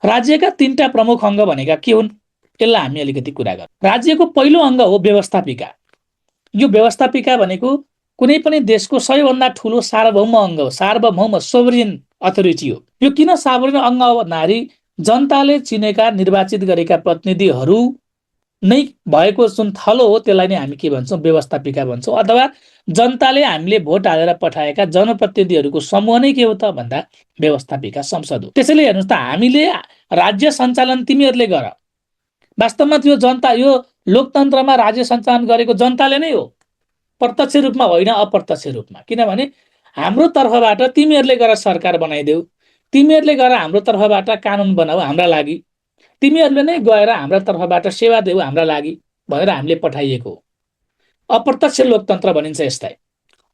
राज्यका तीनटा प्रमुख अङ्ग भनेका के हुन् यसलाई हामी अलिकति कुरा गरौँ। राज्यको पहिलो अङ्ग हो व्यवस्थापिका। यो व्यवस्थापिका भनेको कुनै पनि देशको सबैभन्दा ठुलो सार्वभौम अङ्ग हो, सार्वभौम सोभरिन अथोरिटी हो। यो किन सार्वभौम अङ्ग हो भन्दाखेरि जनताले चिनेका निर्वाचित गरेका प्रतिनिधिहरू नै भएको जुन थलो हो त्यसलाई नै हामी के भन्छौँ, व्यवस्थापिका भन्छौँ। अथवा जनताले हामीले भोट हालेर पठाएका जनप्रतिनिधिहरूको समूह नै के हो त भन्दा व्यवस्थापिका संसद हो। त्यसैले हेर्नुहोस् त, हामीले राज्य सञ्चालन तिमीहरूले गर, वास्तवमा त्यो जनता, यो लोकतन्त्रमा राज्य सञ्चालन गरेको जनताले नै हो, प्रत्यक्ष रूपमा होइन अप्रत्यक्ष रूपमा। किनभने हाम्रो तर्फबाट तिमीहरूले गएर सरकार बनाइदेऊ, तिमीहरूले गएर हाम्रो तर्फबाट कानुन बनाऊ हाम्रा लागि, तिमीहरूले नै गएर हाम्रा तर्फबाट सेवा देऊ हाम्रा लागि भनेर हामीले पठाइएको हो। अप्रत्यक्ष लोकतन्त्र भनिन्छ यसलाई,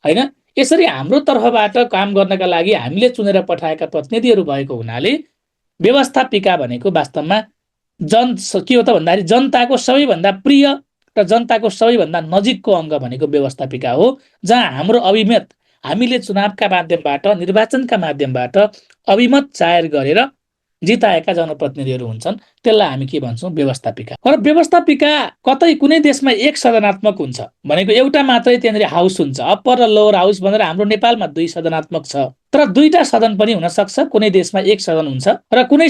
होइन? यसरी हाम्रो तर्फबाट काम गर्नका लागि हामीले चुनेर पठाएका प्रतिनिधिहरू भएको हुनाले व्यवस्थापिका भनेको वास्तवमा के हो त भन्दाखेरि जनताको सबैभन्दा प्रिय र जनताको सबैभन्दा नजिकको अङ्ग भनेको व्यवस्थापिका हो, जहाँ हाम्रो अभिमत, हामीले चुनावका माध्यमबाट, निर्वाचनका माध्यमबाट अभिमत जाहेर गरेर जिताएका जनप्रतिनिधिहरू हुन्छन्, त्यसलाई हामी के भन्छौँ, व्यवस्थापिका। र व्यवस्थापिका कतै कुनै देशमा एक सदनात्मक हुन्छ भनेको एउटा मात्रै त्यहाँनिर हाउस हुन्छ, अप्पर र लोवर हाउस भनेर। हाम्रो नेपालमा 2 सदनात्मक छ, तर 2टा सदन पनि हुन सक्छ। कुनै देशमा 1 सदन हुन्छ र कुनै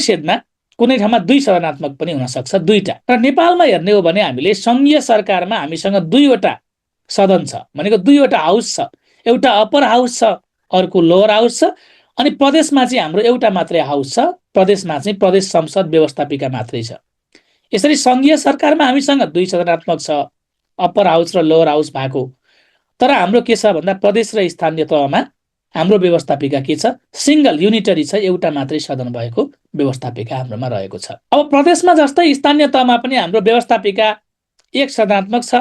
कुनै ठाउँमा 2 सदनात्मक पनि हुन सक्छ, 2टा। र नेपालमा हेर्ने हो भने हामीले संघीय सरकारमा हामीसँग 2वटा सदन छ भनेको 2वटा हाउस छ, एउटा अप्पर हाउस छ, अर्को लोवर हाउस छ। अनि प्रदेशमा चाहिँ हाम्रो एउटा मात्रै हाउस छ, प्रदेशमा चाहिँ प्रदेश संसद व्यवस्थापिका मात्रै छ। यसरी संघीय सरकारमा हामीसँग 2 सदनात्मक छ, अप्पर हाउस र लोवर हाउस भएको। तर हाम्रो के छ भन्दा प्रदेश र स्थानीय तहमा हाम्रो व्यवस्थापिका के छ, सिंगल युनिटरी छ, एउटा मात्रै सदन भएको व्यवस्थापिका हाम्रोमा रहेको छ। अब प्रदेशमा जस्तै स्थानीय तहमा पनि हाम्रो व्यवस्थापिका एक सदनात्मक छ,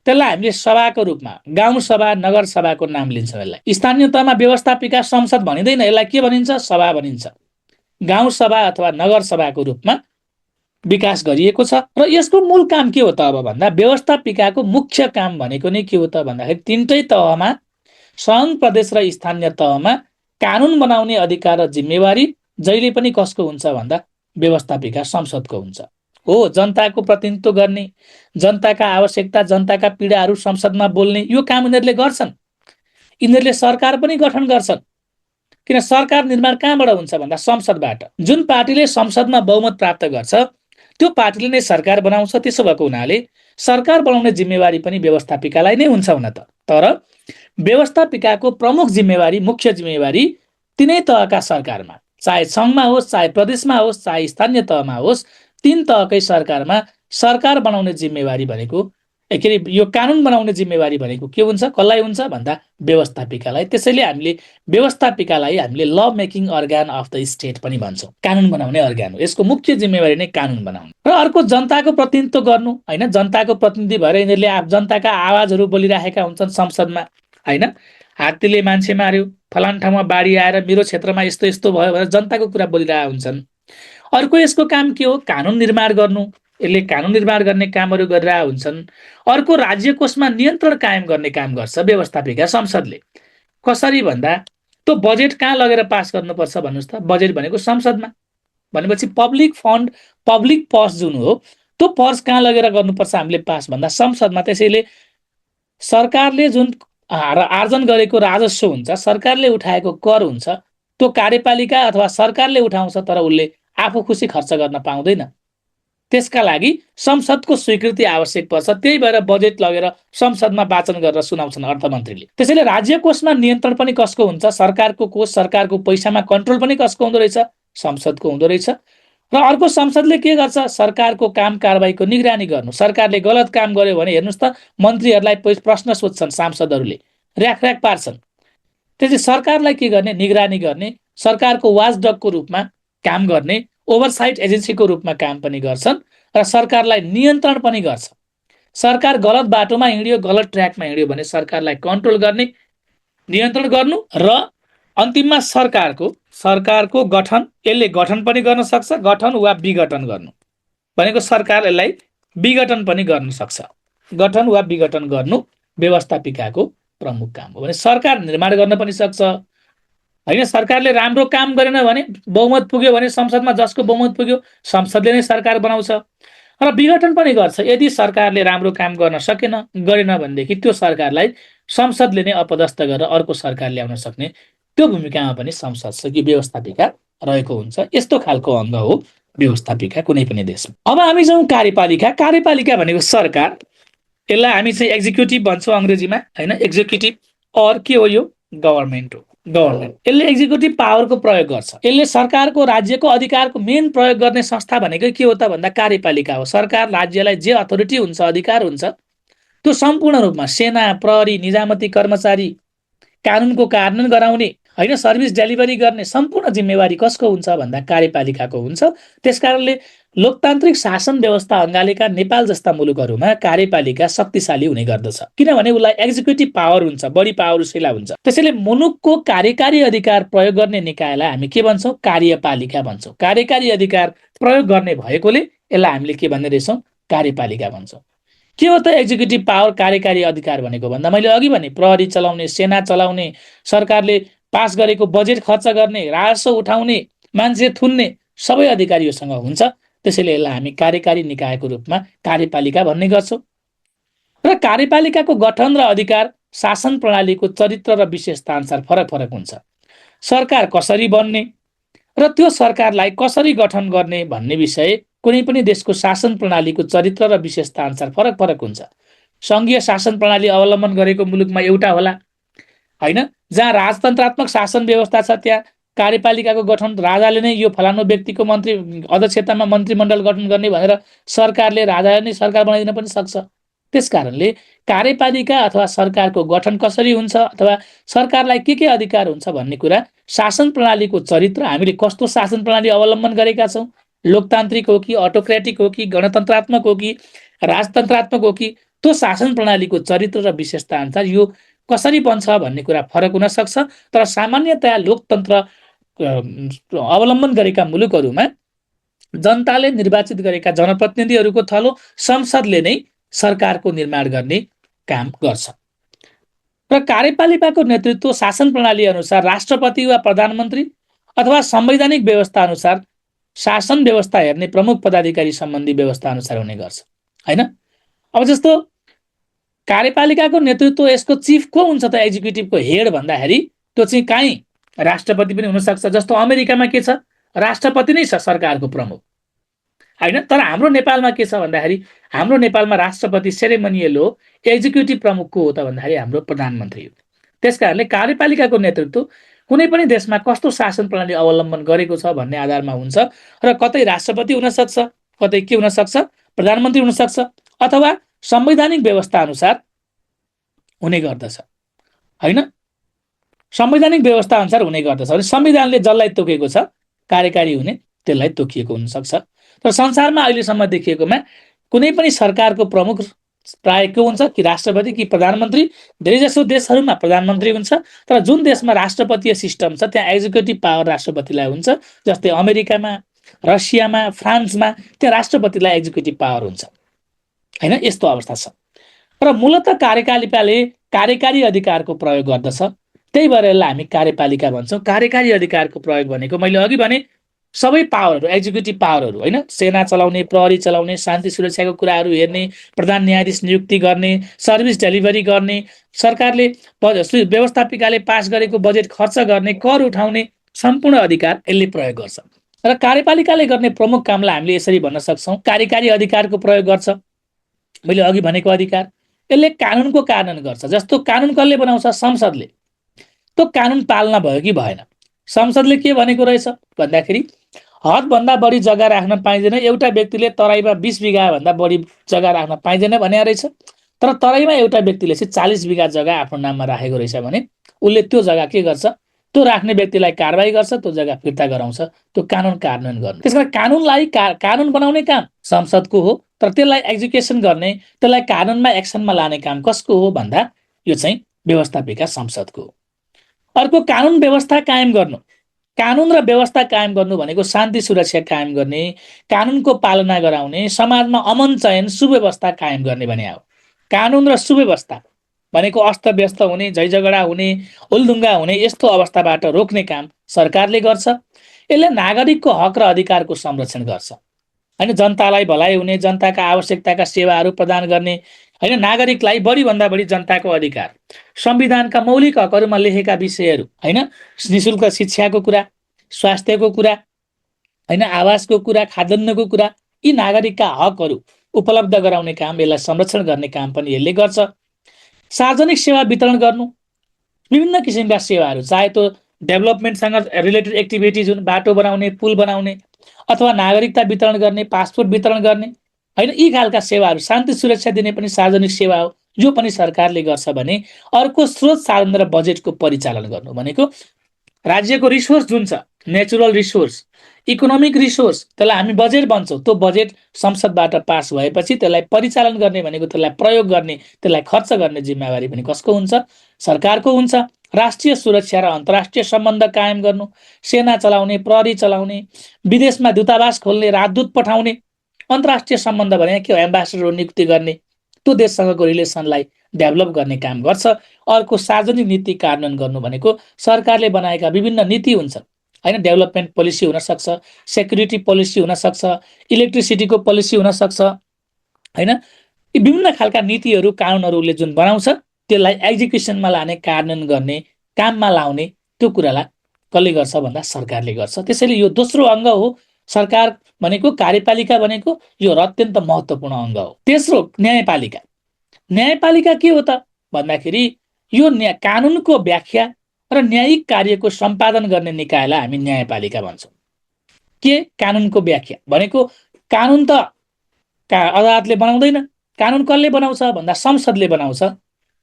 त्यसलाई हामीले सभाको रूपमा गाउँ सभा, नगर सभाको नाम लिन्छौँ। यसलाई स्थानीय तहमा व्यवस्थापिका संसद भनिँदैन, यसलाई के भनिन्छ, सभा भनिन्छ। गाउँ सभा अथवा नगर सभाको रूपमा विकास गरिएको छ। र यसको मूल काम के हो त अब भन्दा व्यवस्थापिकाको मुख्य काम भनेको नै के हो त भन्दाखेरि तीनटै तहमा, सङ्घ, प्रदेश र स्थानीय तहमा कानुन बनाउने अधिकार र जिम्मेवारी जहिले पनि कसको हुन्छ भन्दा व्यवस्थापिका संसदको हुन्छ। हो, जनताको प्रतिनिधित्व गर्ने, जनताका आवश्यकता, जनताका पीडाहरू संसदमा बोल्ने, यो काम यिनीहरूले गर्छन्। यिनीहरूले सरकार पनि गठन गर्छन्। किन सरकार निर्माण कहाँबाट हुन्छ भन्दा संसदबाट। जुन पार्टीले संसदमा बहुमत प्राप्त गर्छ त्यो पार्टीले नै सरकार बनाउँछ। त्यसो भएको हुनाले सरकार बनाउने जिम्मेवारी पनि व्यवस्थापिकालाई नै हुन्छ हुन त। तर व्यवस्थापिकाको प्रमुख जिम्मेवारी, मुख्य जिम्मेवारी तिनै तहका सरकारमा, चाहे सङ्घमा होस्, चाहे प्रदेशमा होस्, चाहे स्थानीय तहमा होस्, 3 तहकै सरकारमा सरकार बनाउने जिम्मेवारी भनेको, के अरे यो कानुन बनाउने जिम्मेवारी भनेको के हुन्छ, कसलाई हुन्छ भन्दा व्यवस्थापिकालाई। त्यसैले हामीले व्यवस्थापिकालाई हामीले ल making organ of the state पनि भन्छौँ, कानुन बनाउने अर्गान हो। यसको मुख्य जिम्मेवारी नै कानुन बनाउनु। र अर्को जनताको प्रतिनिधित्व गर्नु, होइन? जनताको प्रतिनिधि भएर यिनीहरूले जनताका आवाजहरू बोलिराखेका हुन्छन् संसदमा, होइन? हात्तीले मान्छे मार्यो, फलान ठाउँमा बाढी आएर मेरो क्षेत्रमा यस्तो यस्तो भयो भनेर जनताको कुरा बोलिरहेका हुन्छन्। अर्को यसको काम के हो, कानुन निर्माण गर्नु, यसले कानुन निर्माण गर्ने कामहरू गरिरहेका हुन्छन्। अर्को राज्य कोषमा नियन्त्रण कायम गर्ने काम गर्छ व्यवस्थापिका संसदले। कसरी भन्दा त्यो बजेट कहाँ लगेर पास गर्नुपर्छ भन्नुहोस् त, बजेट भनेको संसदमा, भनेपछि पब्लिक फन्ड, पब्लिक पर्स जुन हो त्यो पर्स कहाँ लगेर गर्नुपर्छ हामीले पास भन्दा संसदमा। त्यसैले सरकारले जुन आर्जन गरेको राजस्व हुन्छ, सरकारले उठाएको कर हुन्छ, त्यो कार्यपालिका अथवा सरकारले उठाउँछ, तर उसले आफू खुसी खर्च गर्न पाउँदैन। त्यसका लागि संसदको स्वीकृति आवश्यक पर्छ। त्यही भएर बजेट लगेर संसदमा वाचन गरेर सुनाउँछन् अर्थमन्त्रीले। त्यसैले राज्य कोषमा नियन्त्रण पनि कसको हुन्छ, सरकारको कोष, सरकारको पैसामा कन्ट्रोल पनि कसको हुँदो रहेछ, संसदको हुँदो रहेछ। र अर्को संसदले के गर्छ, सरकारको काम कारबाहीको निगरानी गर्नु। सरकारले गलत काम गर्यो भने हेर्नुहोस् त, मन्त्रीहरूलाई प्रश्न सोध्छन् सांसदहरूले, र्याख पार्छन्। त्यसैले सरकारलाई के गर्ने, निगरानी गर्ने, सरकारको वाचडगको रूपमा काम गर्ने, ओभरसाइट एजेन्सीको रूपमा काम पनि गर्छन् र सरकारलाई नियन्त्रण पनि गर्छ। सरकार गलत बाटोमा हिँड्यो, गलत ट्र्याकमा हिँड्यो भने सरकारलाई कन्ट्रोल गर्ने, नियन्त्रण गर्नु। र अन्तिममा सरकारको गठन, यसले गठन पनि गर्न सक्छ, गठन वा विघटन गर्नु भनेको सरकार यसलाई विघटन पनि गर्न सक्छ। गठन वा विघटन गर्नु व्यवस्थापिकाको प्रमुख काम हो। भने सरकार निर्माण गर्न पनि सक्छ, होइन सरकारले राम्रो काम गरेन भने बहुमत पुग्यो भने संसदमा जसको बहुमत पुग्यो संसदले नै सरकार बनाउँछ र विघटन पनि गर्छ। यदि सरकारले राम्रो काम गर्न सकेन गरेन भनेदेखि त्यो सरकारलाई संसदले नै अपदस्थ गरेर अर्को सरकार ल्याउन सक्ने त्यो भूमिकामा पनि संसद छ कि व्यवस्थापिका रहेको हुन्छ। यस्तो खालको अङ्ग हो व्यवस्थापिका कुनै पनि देशमा। अब हामी जाउँ कार्यपालिका। कार्यपालिका भनेको सरकार, यसलाई हामी चाहिँ एक्जिक्युटिभ भन्छौँ अङ्ग्रेजीमा, होइन एक्जिक्युटिभ अर के हो यो गभर्मेन्ट हो। गभर्मेन्ट यसले एक्जिक्युटिभ पावरको प्रयोग गर्छ। यसले सरकारको राज्यको अधिकारको मेन प्रयोग गर्ने संस्था भनेको के हो त भन्दा कार्यपालिका हो। सरकार राज्यलाई जे अथोरिटी हुन्छ अधिकार हुन्छ त्यो सम्पूर्ण रूपमा सेना प्रहरी निजामती कर्मचारी कानुनको कार्यान्वयन गराउने होइन सर्भिस डेलिभरी गर्ने सम्पूर्ण जिम्मेवारी कसको हुन्छ भन्दा कार्यपालिकाको हुन्छ। त्यसकारणले लोकतान्त्रिक शासन व्यवस्था अँगालेका नेपाल जस्ता मुलुकहरूमा कार्यपालिका शक्तिशाली हुने गर्दछ, किनभने उसलाई एक्जिक्युटिभ पावर हुन्छ, बढी पावर उसैलाई हुन्छ। त्यसैले मुलुकको कार्यकारी अधिकार प्रयोग गर्ने निकायलाई हामी के भन्छौँ कार्यपालिका भन्छौँ। कार्यकारी अधिकार प्रयोग गर्ने भएकोले यसलाई हामीले के भन्ने रहेछौँ कार्यपालिका भन्छौँ। के हो त एक्जिक्युटिभ पावर कार्यकारी अधिकार भनेको भन्दा मैले अघि भने प्रहरी चलाउने सेना चलाउने सरकारले पास गरेको बजेट खर्च गर्ने राजस्व उठाउने मान्छे थुन्ने सबै अधिकारीहरूसँग हुन्छ। त्यसैले यसलाई हामी कार्यकारी निकायको रूपमा कार्यपालिका भन्ने गर्छौँ। र कार्यपालिकाको गठन र अधिकार शासन प्रणालीको चरित्र र विशेषता अनुसार फरक फरक हुन्छ। सरकार कसरी बन्ने र त्यो सरकारलाई कसरी गठन गर्ने भन्ने विषय कुनै पनि देशको शासन प्रणालीको चरित्र र विशेषता अनुसार फरक फरक हुन्छ। सङ्घीय शासन प्रणाली अवलम्बन गरेको मुलुकमा एउटा होला, होइन, जहाँ राजतन्त्रात्मक शासन व्यवस्था छ त्यहाँ कार्यपालिकाको गठन राजाले नै यो फलानु व्यक्तिको मन्त्री अध्यक्षतामा मन्त्रीमण्डल गठन गर्ने भनेर सरकारले राजाले नै सरकार बनाइदिन पनि सक्छ। त्यसकारणले कार्यपालिका अथवा सरकारको गठन कसरी हुन्छ अथवा सरकारलाई के अधिकार हुन्छ भन्ने कुरा शासन प्रणालीको चरित्र, हामीले कस्तो शासन प्रणाली अवलम्बन गरेका छौँ, लोकतान्त्रिक हो कि अटोक्रेटिक हो कि गणतन्त्रात्मक हो कि राजतन्त्रात्मक हो कि त्यो शासन प्रणालीको चरित्र र विशेषता अनुसार यो कसरी बन्छ भन्ने कुरा फरक हुन सक्छ। तर सामान्यतया लोकतन्त्र अवलम्बन गरेका मुलुकहरूमा जनताले निर्वाचित गरेका जनप्रतिनिधिहरूको थलो संसदले नै सरकारको निर्माण गर्ने काम गर्छ। र कार्यपालिकाको नेतृत्व शासन प्रणाली अनुसार राष्ट्रपति वा प्रधानमन्त्री अथवा संवैधानिक व्यवस्था अनुसार शासन व्यवस्था हेर्ने प्रमुख पदाधिकारी सम्बन्धी व्यवस्था अनुसार हुने गर्छ, होइन। अब जस्तो कार्यपालिकाको नेतृत्व यसको चिफ को हुन्छ त एक्जिक्युटिभको हेड भन्दाखेरि त्यो चाहिँ काहीँ राष्ट्रपति पनि हुनसक्छ। जस्तो अमेरिकामा के छ राष्ट्रपति नै छ सरकारको प्रमुख, होइन। तर हाम्रो नेपालमा के छ भन्दाखेरि हाम्रो नेपालमा राष्ट्रपति सेरेमोनियल हो, एक्जिक्युटिभ प्रमुख को हो त भन्दाखेरि हाम्रो प्रधानमन्त्री हो। त्यसकारणले कार्यपालिकाको नेतृत्व कुनै पनि देशमा कस्तो शासन प्रणाली अवलम्बन गरेको छ भन्ने आधारमा हुन्छ र कतै राष्ट्रपति हुनसक्छ, कतै के हुनसक्छ प्रधानमन्त्री हुनसक्छ अथवा संवैधानिक व्यवस्था अनुसार हुने गर्दछ, होइन। संवैधानिक व्यवस्था अनुसार हुने गर्दछ भने संविधानले जसलाई तोकेको छ कार्यकारी हुने त्यसलाई तोकिएको हुनसक्छ। तर संसारमा अहिलेसम्म देखिएकोमा कुनै पनि सरकारको प्रमुख प्राय के हुन्छ कि राष्ट्रपति कि प्रधानमन्त्री, धेरैजसो देशहरूमा प्रधानमन्त्री हुन्छ। तर जुन देशमा राष्ट्रपतीय सिस्टम छ त्यहाँ एक्जिक्युटिभ पावर राष्ट्रपतिलाई हुन्छ। जस्तै अमेरिकामा, रसियामा, फ्रान्समा त्यहाँ राष्ट्रपतिलाई एक्जिक्युटिभ पावर हुन्छ, होइन। यस्तो अवस्था छ। र मूलत कार्यपालिकाले कार्यकारी अधिकारको प्रयोग गर्दछ, त्यही भएर यसलाई हामी कार्यपालिका भन्छौँ। कार्यकारी अधिकारको प्रयोग भनेको मैले अघि भने सबै पावरहरू एक्जिक्युटिभ पावरहरू, होइन, सेना चलाउने प्रहरी चलाउने शान्ति सुरक्षाको कुराहरू हेर्ने प्रधान न्यायाधीश नियुक्ति गर्ने सर्भिस डेलिभरी गर्ने सरकारले व्यवस्थापिकाले पास गरेको बजेट खर्च गर्ने कर उठाउने सम्पूर्ण अधिकार यसले प्रयोग गर्छ। र कार्यपालिकाले गर्ने प्रमुख कामलाई हामीले यसरी भन्न सक्छौँ कार्यकारी अधिकारको प्रयोग गर्छ। मैले अघि भनेको अधिकार यसले कानुनको कार्यान्वयन गर्छ। जस्तो कानुन कसले बनाउँछ संसदले, त्यो कानुन पालना भयो कि भएन। संसदले के भनेको रहेछ भन्दाखेरि हदभन्दा बढी जग्गा राख्न पाइँदैन, एउटा व्यक्तिले तराईमा 20 बिघा भन्दा बढी जग्गा राख्न पाइँदैन भने रहेछ। तर तराईमा एउटा व्यक्तिले चाहिँ 40 बिघा जग्गा आफ्नो नाममा राखेको रहेछ भने उसले त्यो जग्गा के गर्छ, त्यो राख्ने व्यक्तिलाई कारबाही गर्छ, त्यो जग्गा फिर्ता गराउँछ, त्यो कानुन कार्यान्वयन गर्ने। त्यसकारण कानुनलाई कानुन बनाउने काम संसदको हो, तर त्यसलाई एक्जिक्युसन गर्ने त्यसलाई कानुनमा एक्सनमा लाने काम कसको हो भन्दा यो चाहिँ व्यवस्थापिका संसदको हो। अर्को कानुन व्यवस्था कायम गर्नु। कानुन र व्यवस्था कायम गर्नु भनेको शान्ति सुरक्षा कायम गर्ने, कानुनको पालना गराउने, समाजमा अमन चयन सुव्यवस्था कायम गर्ने भने हो। कानुन र सुव्यवस्था भनेको अस्तव्यस्त हुने, झैझगडा हुने, हुलदुङ्गा हुने यस्तो अवस्थाबाट रोक्ने काम सरकारले गर्छ। यसले नागरिकको हक र अधिकारको संरक्षण गर्छ, होइन? जनतालाई भलाइ हुने, जनताका आवश्यकताका सेवाहरू प्रदान गर्ने, होइन? नागरिकलाई बढीभन्दा बढी जनताको अधिकार, संविधानका मौलिक हकहरूमा लेखेका विषयहरू, होइन? निशुल्क शिक्षाको कुरा, स्वास्थ्यको कुरा, होइन? आवासको कुरा, खाद्यान्नको कुरा, यी नागरिकका हकहरू उपलब्ध गराउने काम, यसलाई संरक्षण गर्ने काम पनि यसले गर्छ। सार्वजनिक सेवा वितरण गर्नु, विभिन्न किसिमका सेवाहरू, चाहे त्यो डेभलपमेन्टसँग रिलेटेड एक्टिभिटिज हुन्, बाटो बनाउने, पुल बनाउने, अथवा नागरिकता वितरण गर्ने, पासपोर्ट वितरण गर्ने, होइन? यी खालका सेवाहरू, शान्ति सुरक्षा दिने पनि सार्वजनिक सेवा हो, जो पनि सरकारले गर्छ भने। अर्को स्रोत साधन र बजेटको परिचालन गर्नु भनेको राज्यको रिसोर्स जुन छ, नेचुरल रिसोर्स, इकोनोमिक रिसोर्स, त्यसलाई हामी बजेट भन्छौँ। त्यो बजेट संसदबाट पास भएपछि त्यसलाई परिचालन गर्ने भनेको, त्यसलाई प्रयोग गर्ने, त्यसलाई खर्च गर्ने जिम्मेवारी पनि कसको हुन्छ? सरकारको हुन्छ। राष्ट्रिय सुरक्षा र अन्तर्राष्ट्रिय सम्बन्ध कायम गर्नु, सेना चलाउने, प्रहरी चलाउने, विदेशमा दूतावास खोल्ने, राजदूत पठाउने, अन्तर्राष्ट्रिय सम्बन्ध भने के हो? एम्बेसडर नियुक्ति गर्ने, त्यो देशसँगको रिलेसनलाई डेभलप गर्ने काम गर्छ। अर्को सार्वजनिक नीति कार्यान्वयन गर्नु भनेको सरकारले बनाएका विभिन्न नीति हुन्छ, होइन? डेभलपमेन्ट पोलिसी हुनसक्छ, सेक्युरिटी पोलिसी हुनसक्छ, इलेक्ट्रिसिटीको पोलिसी हुनसक्छ, होइन? यी विभिन्न खालका नीतिहरू, कानुनहरूले जुन बनाउँछ, त्यसलाई एक्जिक्युसनमा लाने, कार्यान्वयन गर्ने, काममा लाउने, त्यो कुरालाई कसले गर्छ भन्दा सरकारले गर्छ। त्यसैले यो दोस्रो अङ्ग हो सरकार भनेको, कार्यपालिका भनेको, यो अत्यन्त महत्त्वपूर्ण अङ्ग हो। तेस्रो, न्यायपालिका। न्यायपालिका के हो त भन्दाखेरि यो कानुनको व्याख्या र न्यायिक कार्यको सम्पादन गर्ने निकायलाई हामी न्यायपालिका भन्छौँ। के कानुनको व्याख्या भनेको, कानुन त अदालतले बनाउँदैन, कानुन कसले बनाउँछ भन्दा संसदले बनाउँछ।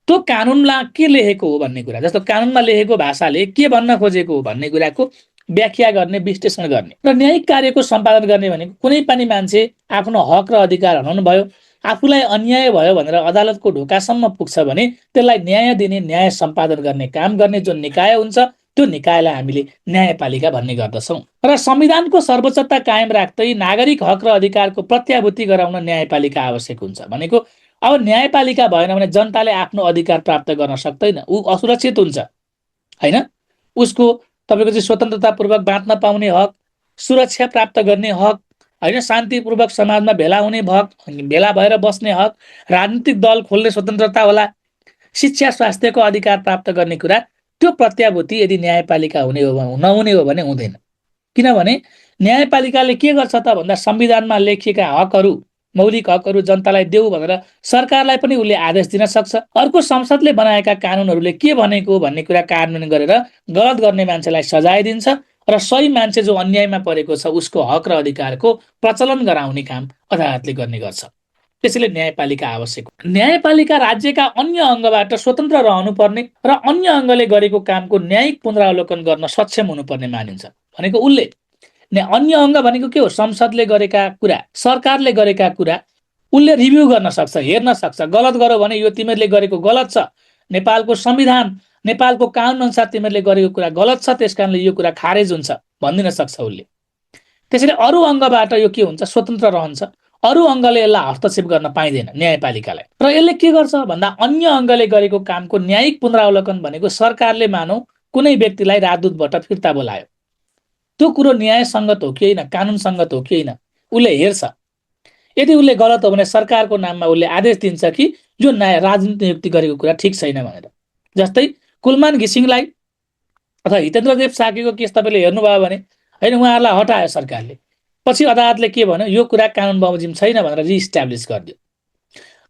त्यो कानुनमा के लेखेको हो भन्ने कुरा, जस्तो कानुनमा लेखेको भाषाले के भन्न खोजेको हो भन्ने कुराको व्याख्या गर्ने, विश्लेषण गर्ने। र न्यायिक कार्यको सम्पादन गर्ने भनेको कुनै पनि मान्छे आफ्नो हक र अधिकार हराउनु भयो, आफूलाई अन्याय भयो भनेर अदालतको ढोकासम्म पुग्छ भने त्यसलाई न्याय दिने, न्याय सम्पादन गर्ने काम गर्ने जुन निकाय हुन्छ, त्यो निकायलाई हामीले न्यायपालिका भन्ने गर्दछौँ। र संविधानको सर्वोच्चता कायम राख्दै नागरिक हक र अधिकारको प्रत्याभूति गराउन न्यायपालिका आवश्यक हुन्छ। भनेको अब न्यायपालिका भएन भने जनताले आफ्नो अधिकार प्राप्त गर्न सक्दैन, ऊ असुरक्षित हुन्छ, होइन? उसको तपाईँको चाहिँ स्वतन्त्रतापूर्वक बाँच्न पाउने हक, सुरक्षा प्राप्त गर्ने हक, होइन? शान्तिपूर्वक समाजमा भेला हुने हक, भेला भएर बस्ने हक, राजनीतिक दल खोल्ने स्वतन्त्रता होला, शिक्षा स्वास्थ्यको अधिकार प्राप्त गर्ने कुरा, त्यो प्रत्याभूति यदि न्यायपालिका हुने हो नहुने हो भने हुँदैन। किनभने न्यायपालिकाले के गर्छ त भन्दा संविधानमा लेखिएका हकहरू, मौलिक हकहरू जनतालाई देऊ भनेर सरकारलाई पनि उसले आदेश दिन सक्छ। अर्को, संसदले बनाएका कानुनहरूले के भनेको भन्ने कुरा कार्यान्वयन गरेर गलत गर्ने मान्छेलाई सजाय दिन्छ र सही मान्छे जो अन्यायमा परेको छ उसको हक र अधिकारको प्रचलन गराउने काम अदालतले गर्ने गर्छ। त्यसैले न्यायपालिका आवश्यक हो। न्यायपालिका राज्यका अन्य अङ्गबाट स्वतन्त्र रहनुपर्ने र अन्य अङ्गले गरेको कामको न्यायिक पुनरावलोकन गर्न सक्षम हुनुपर्ने मानिन्छ। भनेको उसले अन्य अङ्ग भनेको के हो? संसदले गरेका कुरा, सरकारले गरेका कुरा उसले रिभ्यू गर्न सक्छ, हेर्न सक्छ। गलत गर्यो भने यो तिमीहरूले गरेको गलत छ, नेपालको संविधान, नेपालको कानुन अनुसार तिमीहरूले गरेको कुरा गलत छ, त्यसकारणले यो कुरा खारेज हुन्छ भनिदिन सक्छ उसले। त्यसैले अरू अङ्गबाट यो के हुन्छ? स्वतन्त्र रहन्छ। अरू अङ्गले यसलाई हस्तक्षेप गर्न पाइँदैन न्यायपालिकालाई। र यसले के गर्छ भन्दा अन्य अङ्गले गरेको कामको न्यायिक पुनरावलोकन भनेको सरकारले मानौ कुनै व्यक्तिलाई राजदूतबाट फिर्ता बोलायो, त्यो कुरो न्यायसङ्गत हो कि होइन, कानुनसङ्गत हो कि होइन, उसले हेर्छ। यदि उसले गलत हो भने सरकारको नाममा उसले आदेश दिन्छ कि यो राजनीति नियुक्ति गरेको कुरा ठिक छैन भनेर। जस्तै कुलमान घिसिङलाई अथवा हितेन्द्रदेव साकेको केस तपाईँले हेर्नुभयो भने, होइन, उहाँहरूलाई हटायो सरकारले, पछि अदालतले के भन्यो? यो कुरा कानुन बमोजिम छैन भनेर रिइस्टाब्लिस गरिदियो।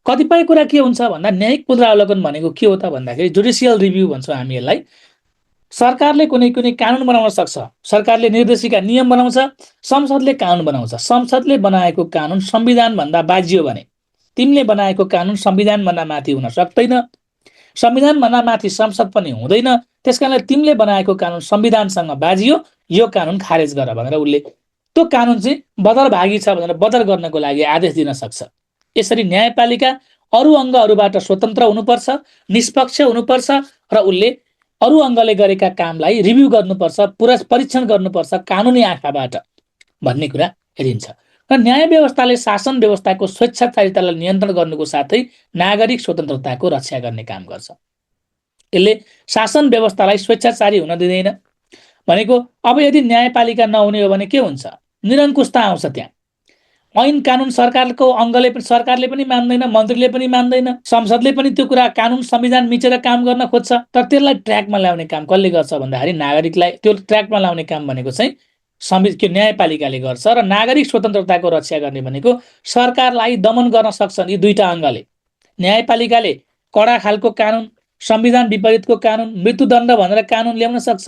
कतिपय कुरा के हुन्छ भन्दा न्यायिक पुनरावलोकन भनेको के हो त भन्दाखेरि जुडिसियल रिभ्यू भन्छौँ हामी यसलाई। सरकारले कुनै कानुन बनाउन सक्छ, सरकारले निर्देशिका नियम बनाउँछ, संसदले कानुन बनाउँछ। संसदले बनाएको कानुन संविधानभन्दा बाजियो भने तिमीले बनाएको कानुन संविधानभन्दा माथि हुन सक्दैन, संविधानभन्दा माथि संसद पनि हुँदैन। त्यसकारणले तिमीले बनाएको कानुन संविधानसँग बाजियो, यो कानुन खारेज गर भनेर उसले त्यो कानुन चाहिँ बदरभागी छ भनेर बदर गर्नको लागि आदेश दिन सक्छ। यसरी न्यायपालिका अरू अङ्गहरूबाट स्वतन्त्र हुनुपर्छ, निष्पक्ष हुनुपर्छ र उसले अरू अङ्गले गरेका कामलाई रिभ्यू गर्नुपर्छ, परीक्षण गर्नुपर्छ कानुनी आँखाबाट भन्ने कुरा हेरिन्छ। र न्याय व्यवस्थाले शासन व्यवस्थाको स्वेच्छाचारितालाई नियन्त्रण गर्नुको साथै नागरिक स्वतन्त्रताको रक्षा गर्ने काम गर्छ। यसले शासन व्यवस्थालाई स्वेच्छाचारी हुन दिँदैन। भनेको अब यदि न्यायपालिका नहुने हो भने के हुन्छ? निरङ्कुशता आउँछ। त्यहाँ ऐन कानुन सरकारले पनि मान्दैन, मन्त्रीले पनि मान्दैन, संसदले पनि त्यो कुरा कानुन संविधान मिचेर काम गर्न खोज्छ। तर त्यसलाई ट्र्याकमा ल्याउने काम कसले गर्छ भन्दाखेरि नागरिकलाई त्यो ट्र्याकमा ल्याउने काम भनेको चाहिँ न्यायपालिकाले गर्छ। र नागरिक स्वतन्त्रताको रक्षा गर्ने भनेको सरकारलाई दमन गर्न सक्छन् यी दुईटा अङ्गले। न्यायपालिकाले कडा खालको कानुन, संविधान विपरीतको कानुन, मृत्युदण्ड भनेर कानुन ल्याउन सक्छ,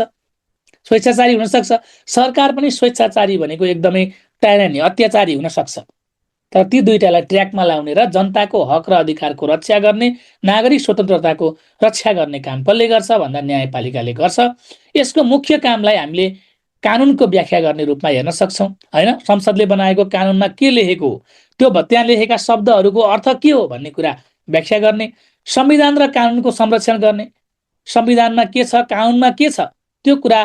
स्वेच्छाचारी हुन सक्छ। सरकार पनि स्वेच्छाचारी भनेको एकदमै टाइरानी, अत्याचारी हुन सक्छ। तर ती दुईटालाई ट्र्याकमा ल्याउने र जनताको हक र अधिकारको रक्षा गर्ने, नागरिक स्वतन्त्रताको रक्षा गर्ने काम कसले गर्छ भन्दा न्यायपालिकाले गर्छ। यसको मुख्य कामलाई हामीले कानुनको व्याख्या गर्ने रूपमा हेर्न सक्छौँ, हैन? संसदले बनाएको कानुनमा के लेखेको हो, त्यो त्यहाँ लेखेका शब्दहरूको अर्थ के हो भन्ने कुरा व्याख्या गर्ने, संविधान र कानुनको संरक्षण गर्ने, संविधानमा के छ, कानुनमा के छ त्यो कुरा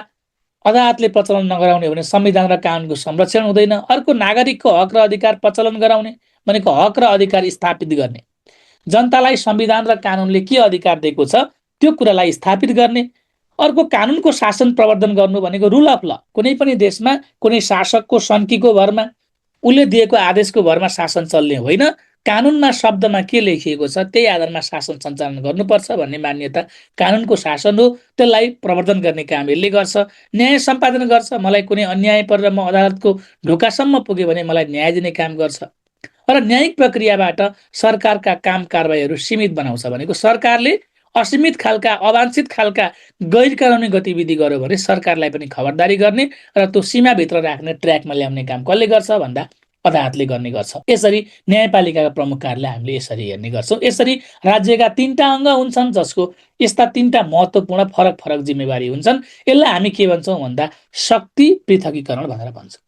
अदालतले प्रचलन नगराउने भने संविधान र कानुनको संरक्षण हुँदैन। अर्को नागरिकको हक र अधिकार प्रचलन गराउने भनेको हक र अधिकार स्थापित गर्ने, जनतालाई संविधान र कानुनले के अधिकार दिएको छ त्यो कुरालाई स्थापित गर्ने। अर्को कानुनको शासन प्रवर्धन गर्नु भनेको रुल अफ ल। कुनै पनि देशमा कुनै शासकको सन्कीको भरमा, उसले दिएको आदेशको भरमा शासन चल्ने होइन। कानुनमा शब्दमा के लेखिएको छ त्यही आधारमा शासन सञ्चालन गर्नुपर्छ भन्ने मान्यता कानुनको शासन हो। त्यसलाई प्रवर्धन गर्ने काम यसले गर्छ। न्याय सम्पादन गर्छ। मलाई कुनै अन्याय परेर म अदालतको ढोकासम्म पुगेँ भने मलाई न्याय दिने काम गर्छ। र न्यायिक प्रक्रियाबाट सरकारका काम कारबाहीहरू सीमित बनाउँछ। भनेको सरकारले असीमित खालका, अवांछित खालका गैर कानुनी गतिविधि गर्यो भने सरकारलाई पनि खबरदारी गर्ने र त्यो सीमाभित्र राख्ने, ट्र्याकमा ल्याउने काम कसले गर्छ भन्दा अदालतले गर्ने गर्छ। यसरी न्यायपालिकाका प्रमुख कार्यलाई हामीले यसरी हेर्ने गर्छौँ। यसरी राज्यका 3टा अङ्ग हुन्छन् जसको यस्ता 3टा महत्त्वपूर्ण फरक फरक जिम्मेवारी हुन्छन्। यसलाई हामी के भन्छौँ भन्दा शक्ति पृथकीकरण भनेर भन्छौँ।